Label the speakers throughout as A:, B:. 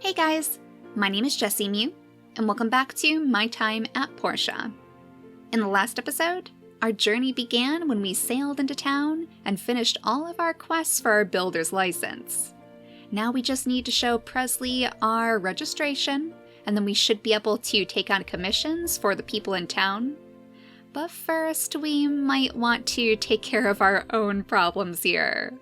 A: Hey guys, my name is JessiMew, and welcome back to my time at Portia. In the last episode, our journey began when we sailed into town and finished all of our quests for our builder's license. Now we just need to show Presley our registration, and then we should be able to take on commissions for the people in town. But first, we might want to take care of our own problems here.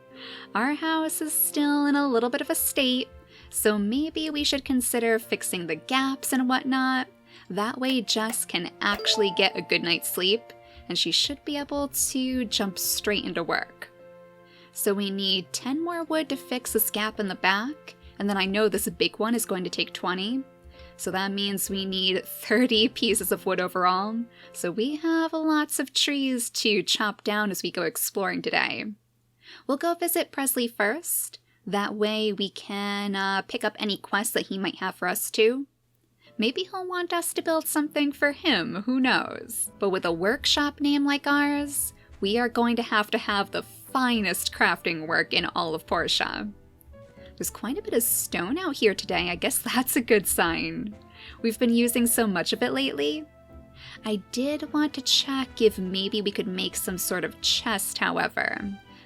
A: Our house is still in a little bit of a state, so maybe we should consider fixing the gaps and whatnot. That way Jess can actually get a good night's sleep, and she should be able to jump straight into work. So we need 10 more wood to fix this gap in the back, and then I know this big one is going to take 20. So that means we need 30 pieces of wood overall, so we have lots of trees to chop down as we go exploring today. We'll go visit Presley first. That way we can pick up any quests that he might have for us too. Maybe he'll want us to build something for him, who knows? But with a workshop name like ours, we are going to have the finest crafting work in all of Portia. There's quite a bit of stone out here today. I guess that's a good sign. We've been using so much of it lately. I did want to check if maybe we could make some sort of chest, however.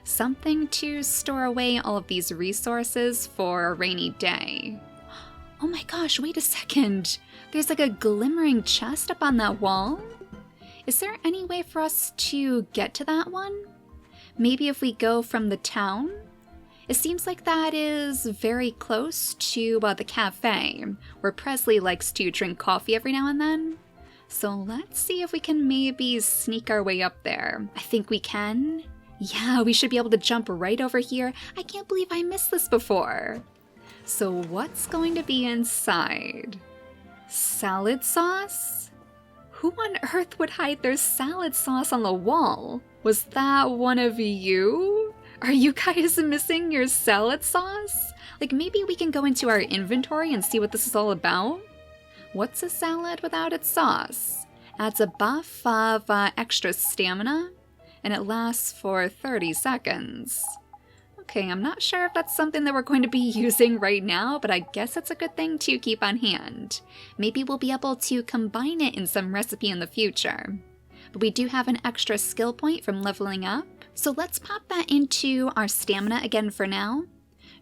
A: Something to store away all of these resources for a rainy day. Oh my gosh, wait a second. There's like a glimmering chest up on that wall. Is there any way for us to get to that one? Maybe if we go from the town? It seems like that is very close to the cafe, where Presley likes to drink coffee every now and then. So let's see if we can maybe sneak our way up there. I think we can. Yeah, we should be able to jump right over here. I can't believe I missed this before. So what's going to be inside? Salad sauce? Who on earth would hide their salad sauce on the wall? Was that one of you? Are you guys missing your salad sauce? Like maybe we can go into our inventory and see what this is all about? What's a salad without its sauce? Adds a buff of extra stamina, and it lasts for 30 seconds. Okay, I'm not sure if that's something that we're going to be using right now, but I guess it's a good thing to keep on hand. Maybe we'll be able to combine it in some recipe in the future. But we do have an extra skill point from leveling up, so let's pop that into our stamina again for now,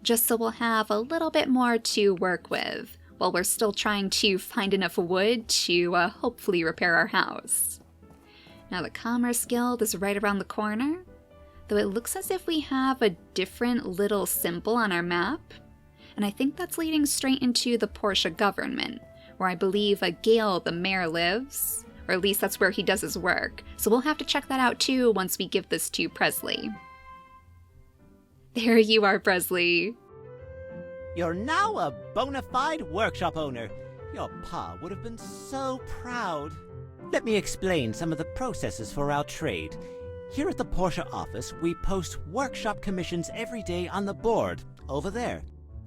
A: just so we'll have a little bit more to work with, while we're still trying to find enough wood to hopefully repair our house. Now the Commerce Guild is right around the corner, though it looks as if we have a different little symbol on our map, and I think that's leading straight into the Portia government, where I believe Gale the mayor lives, or at least that's where he does his work, so we'll have to check that out too once we give this to Presley. There you are, Presley.
B: You're now a bona fide workshop owner. Your pa would have been so proud. Let me explain some of the processes for our trade. Here at the Portia office, we post workshop commissions every day on the board, over there.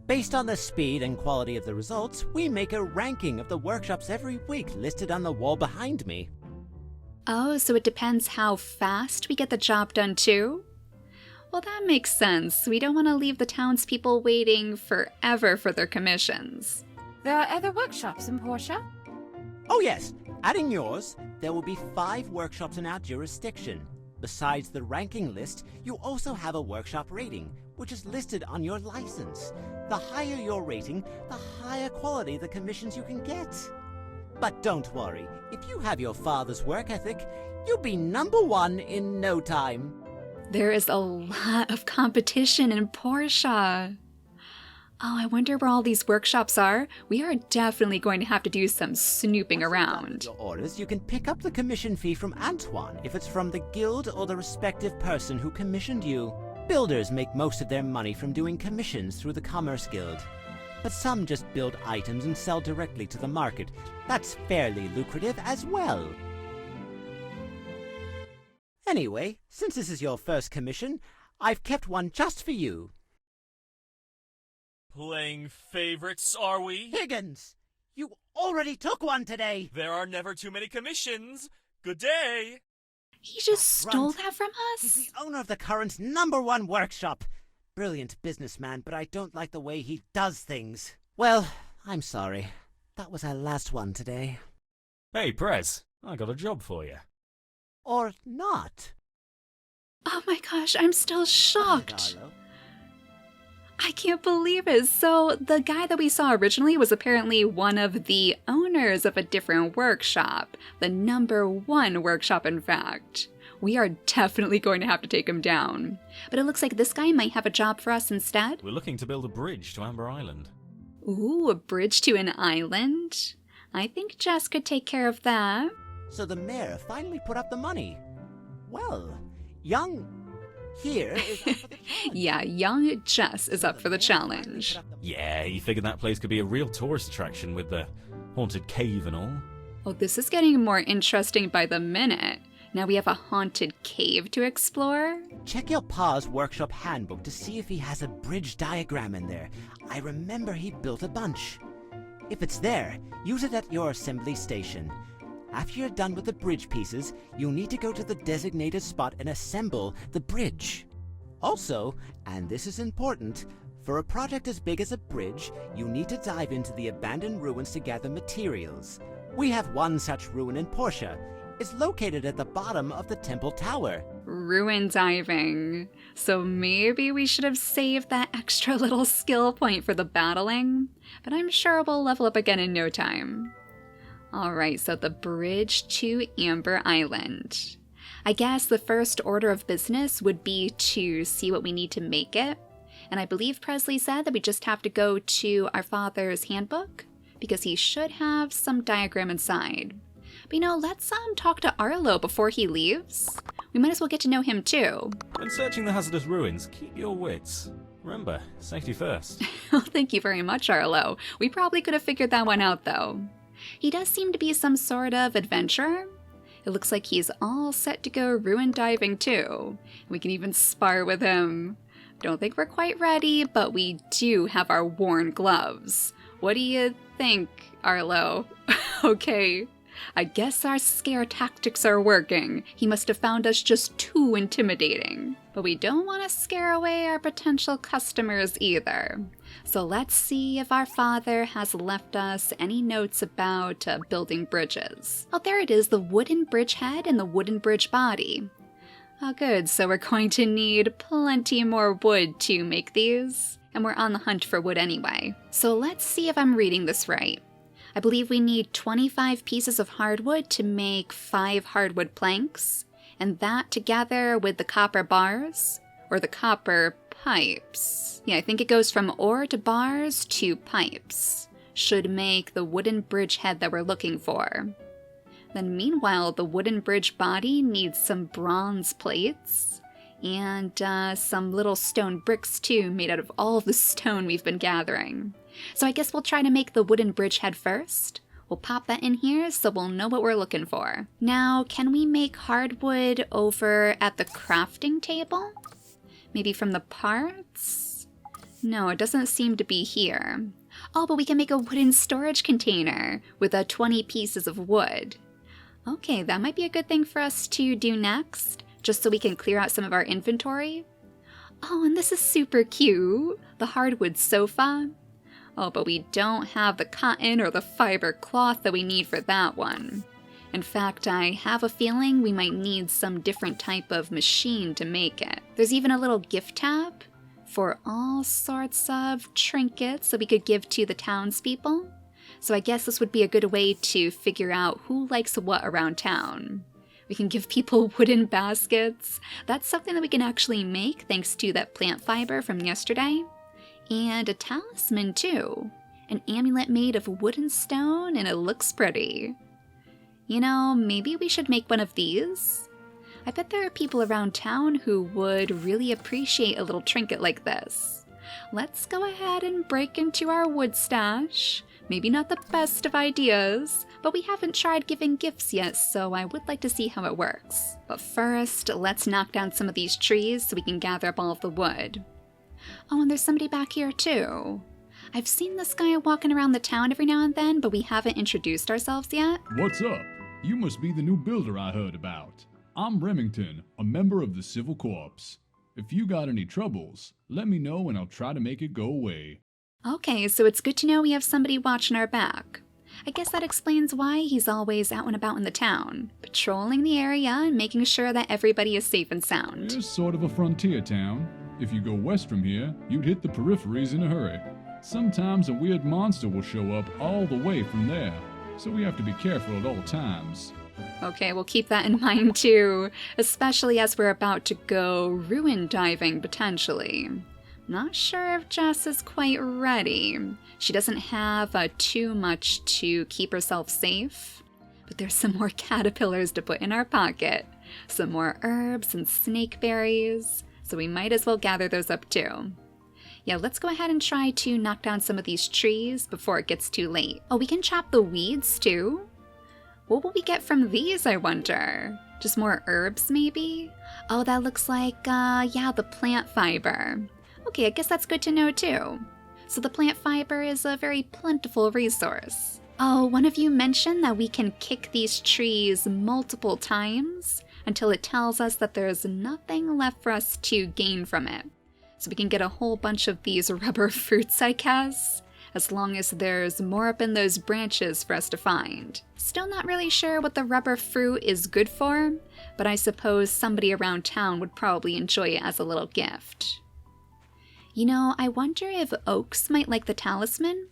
B: Based on the speed and quality of the results, we make a ranking of the workshops every week listed on the wall behind me.
A: Oh, so it depends how fast we get the job done too? Well, that makes sense. We don't want to leave the townspeople waiting forever for their commissions.
C: There are other workshops in Portia?
B: Oh yes, adding yours, there will be 5 workshops in our jurisdiction. Besides the ranking list, you also have a workshop rating, which is listed on your license. The higher your rating, the higher quality the commissions you can get. But don't worry, if you have your father's work ethic, you'll be #1 in no time.
A: There is a lot of competition in Portia. Oh, I wonder where all these workshops are. We are definitely going to have to do some snooping around.
B: Your orders, you can pick up the commission fee from Antoine if it's from the guild or the respective person who commissioned you. Builders make most of their money from doing commissions through the Commerce Guild, but some just build items and sell directly to the market. That's fairly lucrative as well. Anyway, since this is your first commission, I've kept one just for you.
D: Playing favorites, are we?
B: Higgins, you already took one today.
D: There are never too many commissions. Good day.
A: He just stole that from
B: He's
A: us?
B: the owner of the current #1 workshop. Brilliant businessman, but I don't like the way he does things. Well, I'm sorry. That was our last one today.
D: Hey, Prez, I got a job for you.
B: Or not.
A: Oh my gosh, I'm still shocked.
B: Arlo.
A: I can't believe it. So the guy that we saw originally was apparently one of the owners of a different workshop. The #1 workshop, in fact. We are definitely going to have to take him down. But it looks like this guy might have a job for us instead.
D: We're looking to build a bridge to Amber Island.
A: Ooh, a bridge to an island? I think Jess could take care of that.
B: So the mayor finally put up the money. Well, young here is up for the challenge.
A: Yeah, young Jess is up for the challenge.
D: Yeah, he figured that place could be a real tourist attraction with the haunted cave and all.
A: Oh, this is getting more interesting by the minute. Now we have a haunted cave to explore.
B: Check your pa's workshop handbook to see if he has a bridge diagram in there. I remember he built a bunch. If it's there, use it at your assembly station. After you're done with the bridge pieces, you'll need to go to the designated spot and assemble the bridge. Also, and this is important, for a project as big as a bridge, you need to dive into the abandoned ruins to gather materials. We have one such ruin in Portia. It's located at the bottom of the temple tower.
A: Ruin diving. So maybe we should have saved that extra little skill point for the battling, but I'm sure we'll level up again in no time. Alright, so the bridge to Amber Island. I guess the first order of business would be to see what we need to make it. And I believe Presley said that we just have to go to our father's handbook, because he should have some diagram inside. But you know, let's talk to Arlo before he leaves. We might as well get to know him too.
D: When searching the hazardous ruins, keep your wits. Remember, safety first.
A: Oh, thank you very much, Arlo. We probably could have figured that one out though. He does seem to be some sort of adventurer. It looks like he's all set to go ruin diving too. We can even spar with him. Don't think we're quite ready, but we do have our worn gloves. What do you think, Arlo? Okay. I guess our scare tactics are working. He must have found us just too intimidating. But we don't want to scare away our potential customers either. So let's see if our father has left us any notes about building bridges. Oh, there it is, the wooden bridge head and the wooden bridge body. Oh, good, so we're going to need plenty more wood to make these. And we're on the hunt for wood anyway. So let's see if I'm reading this right. I believe we need 25 pieces of hardwood to make 5 hardwood planks, and that together with the copper bars, or the copper pipes. Yeah, I think it goes from ore to bars to pipes. Should make the wooden bridge head that we're looking for. Then meanwhile, the wooden bridge body needs some bronze plates, and some little stone bricks too, made out of all of the stone we've been gathering. So I guess we'll try to make the wooden bridge head first. We'll pop that in here so we'll know what we're looking for. Now, can we make hardwood over at the crafting table? Maybe from the parts? No, it doesn't seem to be here. Oh, but we can make a wooden storage container with 20 pieces of wood. Okay, that might be a good thing for us to do next, just so we can clear out some of our inventory. Oh, and this is super cute. The hardwood sofa. Oh, but we don't have the cotton or the fiber cloth that we need for that one. In fact, I have a feeling we might need some different type of machine to make it. There's even a little gift tab for all sorts of trinkets that we could give to the townspeople. So I guess this would be a good way to figure out who likes what around town. We can give people wooden baskets. That's something that we can actually make thanks to that plant fiber from yesterday. And a talisman too. An amulet made of wood and stone, and it looks pretty. You know, maybe we should make one of these? I bet there are people around town who would really appreciate a little trinket like this. Let's go ahead and break into our wood stash. Maybe not the best of ideas, but we haven't tried giving gifts yet, so I would like to see how it works. But first, let's knock down some of these trees so we can gather up all of the wood. Oh, and there's somebody back here too. I've seen this guy walking around the town every now and then, but we haven't introduced ourselves yet.
E: What's up? You must be the new builder I heard about. I'm Remington, a member of the Civil Corps. If you got any troubles, let me know and I'll try to make it go away.
A: Okay, so it's good to know we have somebody watching our back. I guess that explains why he's always out and about in the town, patrolling the area and making sure that everybody is safe and sound.
E: It's sort of a frontier town. If you go west from here, you'd hit the peripheries in a hurry. Sometimes a weird monster will show up all the way from there, so we have to be careful at all times.
A: Okay, we'll keep that in mind too, especially as we're about to go ruin diving potentially. Not sure if Jess is quite ready. She doesn't have too much to keep herself safe, but there's some more caterpillars to put in our pocket, some more herbs and snake berries, so we might as well gather those up too. Yeah, let's go ahead and try to knock down some of these trees before it gets too late. Oh, we can chop the weeds too? What will we get from these, I wonder? Just more herbs, maybe? Oh, that looks like, yeah, the plant fiber. Okay, I guess that's good to know too. So the plant fiber is a very plentiful resource. Oh, one of you mentioned that we can kick these trees multiple times until it tells us that there's nothing left for us to gain from it. So we can get a whole bunch of these rubber fruits, I guess, as long as there's more up in those branches for us to find. Still not really sure what the rubber fruit is good for, but I suppose somebody around town would probably enjoy it as a little gift. You know, I wonder if Oaks might like the talisman?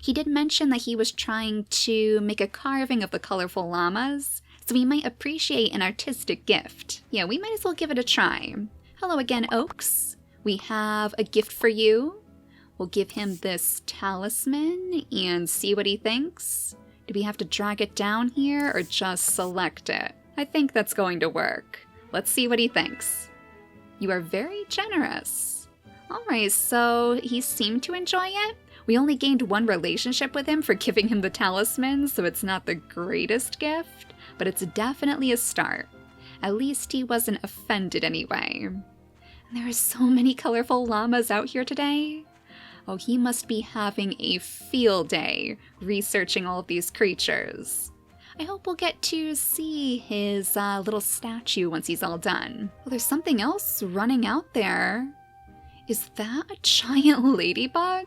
A: He did mention that he was trying to make a carving of the colorful llamas, so he might appreciate an artistic gift. Yeah, we might as well give it a try. Hello again, Oaks. We have a gift for you. We'll give him this talisman and see what he thinks. Do we have to drag it down here or just select it? I think that's going to work. Let's see what he thinks. You are very generous. Alright, so he seemed to enjoy it. We only gained one relationship with him for giving him the talisman, so it's not the greatest gift, but it's definitely a start. At least he wasn't offended anyway. And there are so many colorful llamas out here today. Oh, he must be having a field day researching all of these creatures. I hope we'll get to see his little statue once he's all done. Oh, there's something else running out there. Is that a giant ladybug?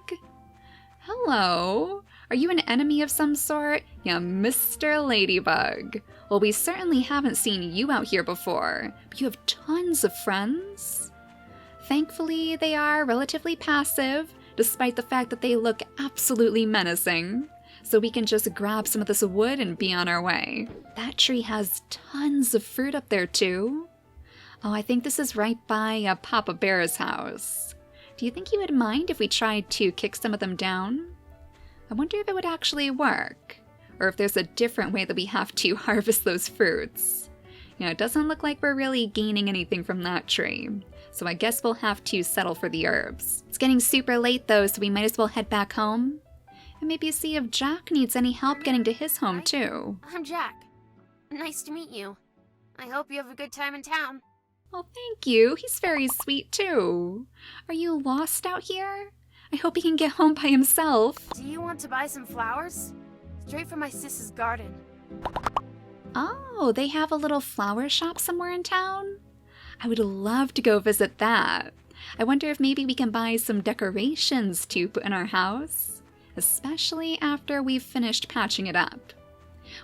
A: Hello? Are you an enemy of some sort? Yeah, Mr. Ladybug. Well, we certainly haven't seen you out here before, but you have tons of friends. Thankfully, they are relatively passive, despite the fact that they look absolutely menacing. So we can just grab some of this wood and be on our way. That tree has tons of fruit up there too. Oh, I think this is right by Papa Bear's house. Do you think he would mind if we tried to kick some of them down? I wonder if it would actually work, or if there's a different way that we have to harvest those fruits. You know, it doesn't look like we're really gaining anything from that tree, so I guess we'll have to settle for the herbs. It's getting super late though, so we might as well head back home. And maybe see if Jack needs any help getting to his home too.
C: I'm Jack. Nice to meet you. I hope you have a good time in town.
A: Oh, thank you. He's very sweet too. Are you lost out here? I hope he can get home by himself.
C: Do you want to buy some flowers? Straight from my sis's garden.
A: Oh, they have a little flower shop somewhere in town? I would love to go visit that. I wonder if maybe we can buy some decorations to put in our house, especially after we've finished patching it up.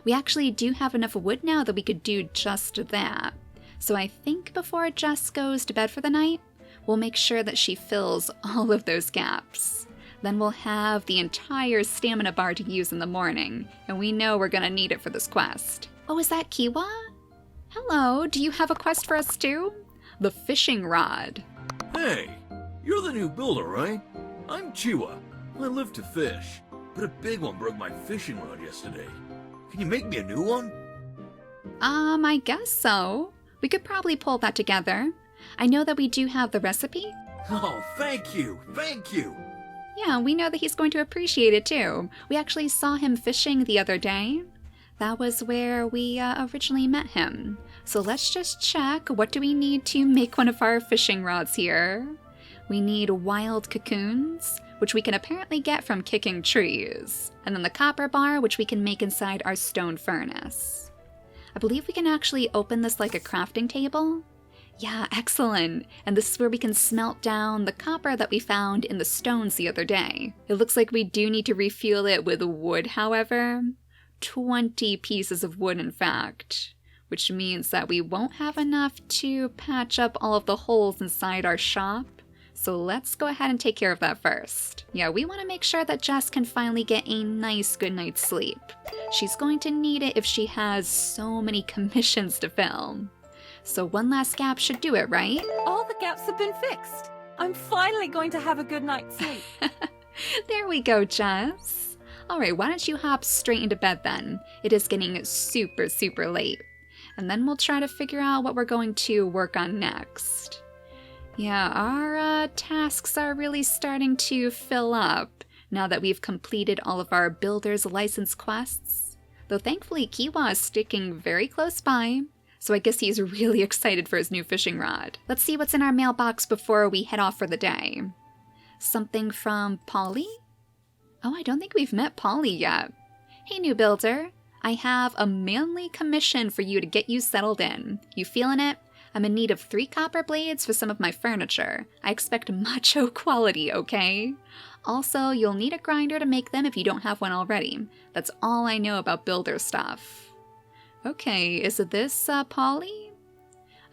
A: We actually do have enough wood now that we could do just that. So I think before Jess goes to bed for the night, we'll make sure that she fills all of those gaps. Then we'll have the entire stamina bar to use in the morning, and we know we're gonna need it for this quest. Oh, is that Kiwa? Hello, do you have a quest for us too? The fishing rod.
F: Hey, you're the new builder, right? I'm Chiwa. I live to fish, but a big one broke my fishing rod yesterday. Can you make me a new one?
A: I guess so. We could probably pull that together. I know that we do have the recipe.
F: Oh, thank you, thank you.
A: Yeah, we know that he's going to appreciate it too. We actually saw him fishing the other day. That was where we originally met him. So let's just check. What do we need to make one of our fishing rods here? We need wild cocoons, which we can apparently get from kicking trees. And then the copper bar, which we can make inside our stone furnace. I believe we can actually open this like a crafting table. Yeah, excellent. And this is where we can smelt down the copper that we found in the stones the other day. It looks like we do need to refuel it with wood, however. 20 pieces of wood, in fact. Which means that we won't have enough to patch up all of the holes inside our shop. So let's go ahead and take care of that first. Yeah, we want to make sure that Jess can finally get a nice good night's sleep. She's going to need it if she has so many commissions to fill. So one last gap should do it, right?
G: All the gaps have been fixed. I'm finally going to have a good night's sleep.
A: There we go, Jess. Alright, why don't you hop straight into bed then? It is getting super, super late. And then we'll try to figure out what we're going to work on next. Yeah, our tasks are really starting to fill up now that we've completed all of our builder's license quests. Though thankfully Kiwa is sticking very close by, so I guess he's really excited for his new fishing rod. Let's see what's in our mailbox before we head off for the day. Something from Polly? Oh, I don't think we've met Polly yet. Hey, new builder. I have a manly commission for you to get you settled in. You feeling it? I'm in need of 3 copper blades for some of my furniture. I expect macho quality, okay? Also, you'll need a grinder to make them if you don't have one already. That's all I know about builder stuff. Okay, is it this, Polly?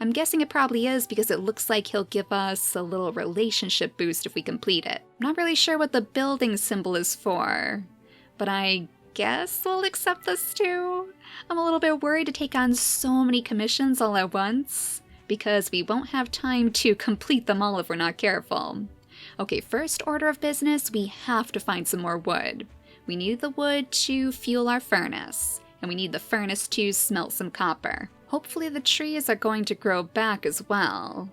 A: I'm guessing it probably is because it looks like he'll give us a little relationship boost if we complete it. I'm not really sure what the building symbol is for, but I guess we'll accept this too. I'm a little bit worried to take on so many commissions all at once, because we won't have time to complete them all if we're not careful. Okay, first order of business, we have to find some more wood. We need the wood to fuel our furnace, and we need the furnace to smelt some copper. Hopefully the trees are going to grow back as well.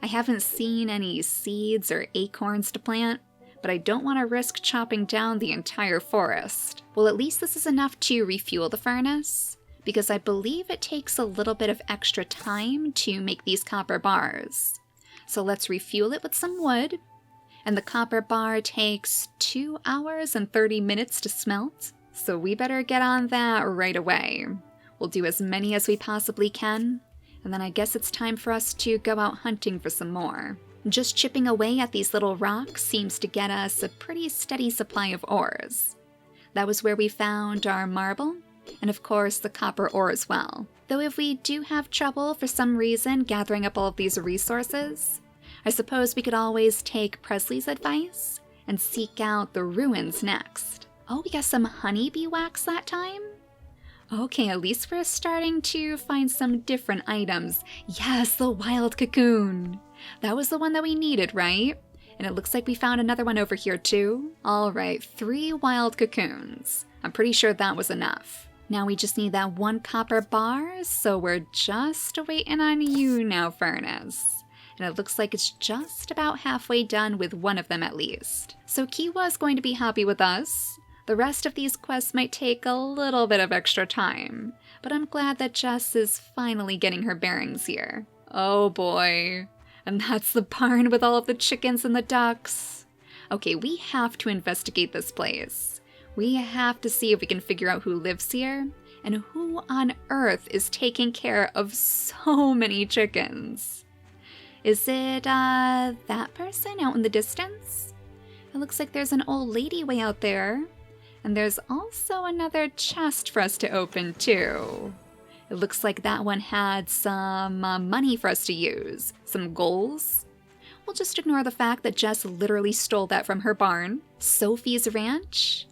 A: I haven't seen any seeds or acorns to plant, but I don't want to risk chopping down the entire forest. Well, at least this is enough to refuel the furnace, because I believe it takes a little bit of extra time to make these copper bars. So let's refuel it with some wood, and the copper bar takes 2 hours and 30 minutes to smelt, so we better get on that right away. We'll do as many as we possibly can, and then I guess it's time for us to go out hunting for some more. Just chipping away at these little rocks seems to get us a pretty steady supply of ores. That was where we found our marble, and of course the copper ore as well. Though if we do have trouble for some reason gathering up all of these resources, I suppose we could always take Presley's advice and seek out the ruins next. Oh, we got some honeybee wax that time? Okay, at least we're starting to find some different items. Yes, the wild cocoon! That was the one that we needed, right? And it looks like we found another one over here too. Alright, 3 wild cocoons. I'm pretty sure that was enough. Now we just need that 1 copper bar, so we're just waiting on you now, furnace. And it looks like it's just about halfway done with one of them at least. So Kiwa's going to be happy with us. The rest of these quests might take a little bit of extra time, but I'm glad that Jess is finally getting her bearings here. Oh boy. And that's the barn with all of the chickens and the ducks. Okay, we have to investigate this place. We have to see if we can figure out who lives here, and who on earth is taking care of so many chickens. Is it, that person out in the distance? It looks like there's an old lady way out there. And there's also another chest for us to open too. It looks like that one had some money for us to use. Some goals. We'll just ignore the fact that Jess literally stole that from her barn. Sophie's ranch?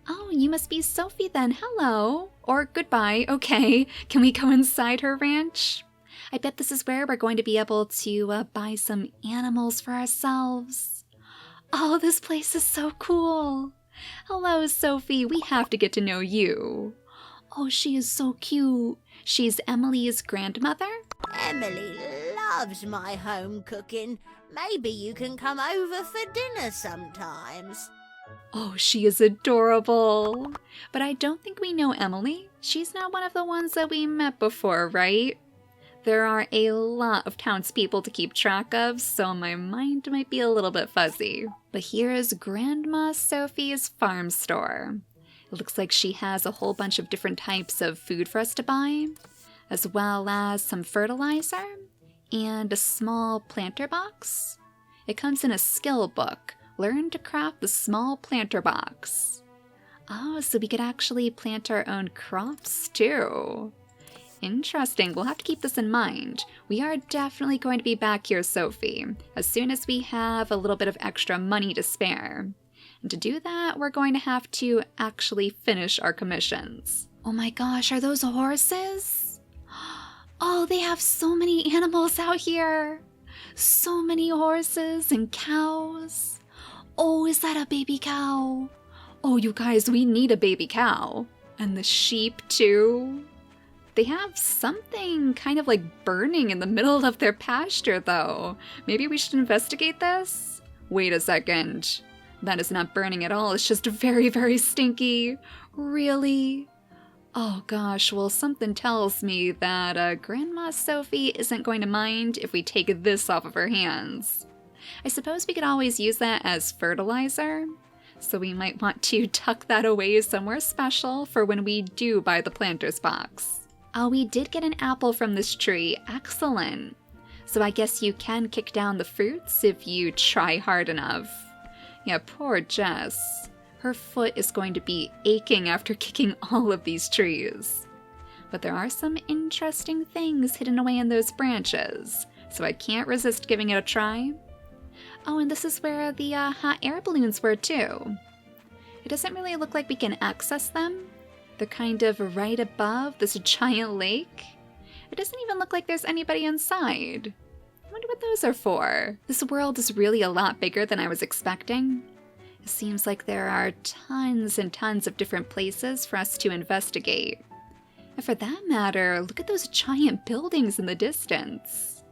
A: Oh, you must be Sophie then. Hello. Or goodbye. Okay. Can we go inside her ranch? I bet this is where we're going to be able to buy some animals for ourselves. Oh, this place is so cool. Hello, Sophie. We have to get to know you. Oh, she is so cute. She's Emily's grandmother?
H: Emily loves my home cooking. Maybe you can come over for dinner sometimes.
A: Oh, she is adorable. But I don't think we know Emily. She's not one of the ones that we met before, right? There are a lot of townspeople to keep track of, so my mind might be a little bit fuzzy. But here is Grandma Sophie's farm store. It looks like she has a whole bunch of different types of food for us to buy, as well as some fertilizer and a small planter box. It comes in a skill book. Learn to craft the small planter box. Oh, so we could actually plant our own crops too. Interesting. We'll have to keep this in mind. We are definitely going to be back here, Sophie, as soon as we have a little bit of extra money to spare. And to do that, we're going to have to actually finish our commissions. Oh my gosh, are those horses? Oh, they have so many animals out here. So many horses and cows. Oh, is that a baby cow? Oh, you guys, we need a baby cow. And the sheep too. They have something kind of like burning in the middle of their pasture though. Maybe we should investigate this? Wait a second. That is not burning at all. It's just very, very stinky. Really? Oh gosh, well something tells me that Grandma Sophie isn't going to mind if we take this off of her hands. I suppose we could always use that as fertilizer. So we might want to tuck that away somewhere special for when we do buy the planter's box. Oh, we did get an apple from this tree. Excellent. So I guess you can kick down the fruits if you try hard enough. Yeah, poor Jess. Her foot is going to be aching after kicking all of these trees. But there are some interesting things hidden away in those branches, so I can't resist giving it a try. Oh, and this is where the hot air balloons were too. It doesn't really look like we can access them. They're kind of right above this giant lake. It doesn't even look like there's anybody inside. I wonder what those are for. This world is really a lot bigger than I was expecting. It seems like there are tons and tons of different places for us to investigate. And for that matter, look at those giant buildings in the distance.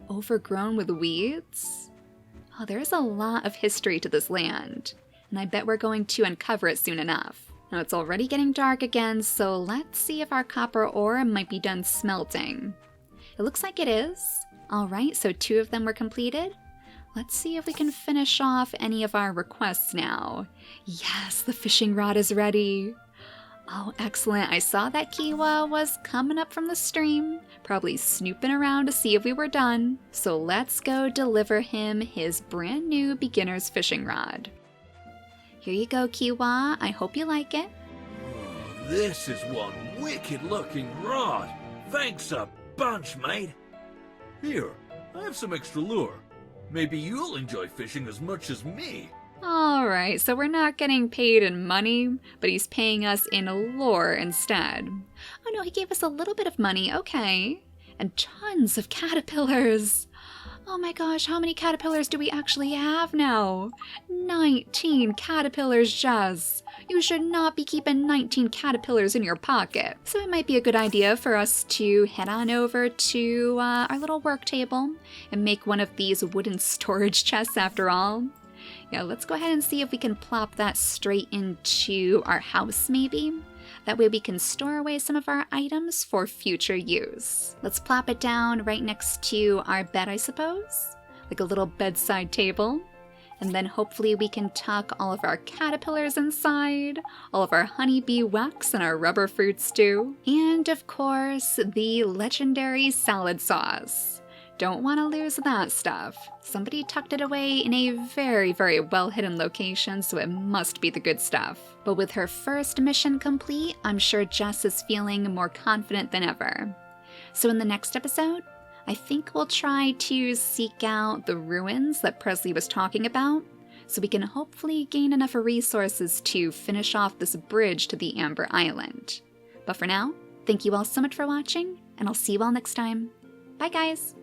A: Overgrown with weeds. Oh, there's a lot of history to this land, and I bet we're going to uncover it soon enough. Now it's already getting dark again, so let's see if our copper ore might be done smelting. It looks like it is. Alright, so 2 of them were completed. Let's see if we can finish off any of our requests now. Yes, the fishing rod is ready. Oh, excellent. I saw that Kiwa was coming up from the stream, probably snooping around to see if we were done. So let's go deliver him his brand new beginner's fishing rod. Here you go, Kiwa. I hope you like it.
F: Oh, this is one wicked looking rod. Thanks a bunch, mate. Here, I have some extra lure. Maybe you'll enjoy fishing as much as me.
A: Alright, so we're not getting paid in money, but he's paying us in lore instead. Oh no, he gave us a little bit of money, okay. And tons of caterpillars. Oh my gosh, how many caterpillars do we actually have now? 19 caterpillars, Jess. You should not be keeping 19 caterpillars in your pocket. So it might be a good idea for us to head on over to our little work table and make one of these wooden storage chests after all. Yeah, let's go ahead and see if we can plop that straight into our house maybe. That way we can store away some of our items for future use. Let's plop it down right next to our bed, I suppose. Like a little bedside table. And then hopefully we can tuck all of our caterpillars inside, all of our honeybee wax and our rubber fruits too. And of course, the legendary salad sauce. Don't want to lose that stuff. Somebody tucked it away in a very, very well-hidden location, so it must be the good stuff. But with her first mission complete, I'm sure Jess is feeling more confident than ever. So in the next episode, I think we'll try to seek out the ruins that Presley was talking about, so we can hopefully gain enough resources to finish off this bridge to the Amber Island. But for now, thank you all so much for watching, and I'll see you all next time. Bye guys!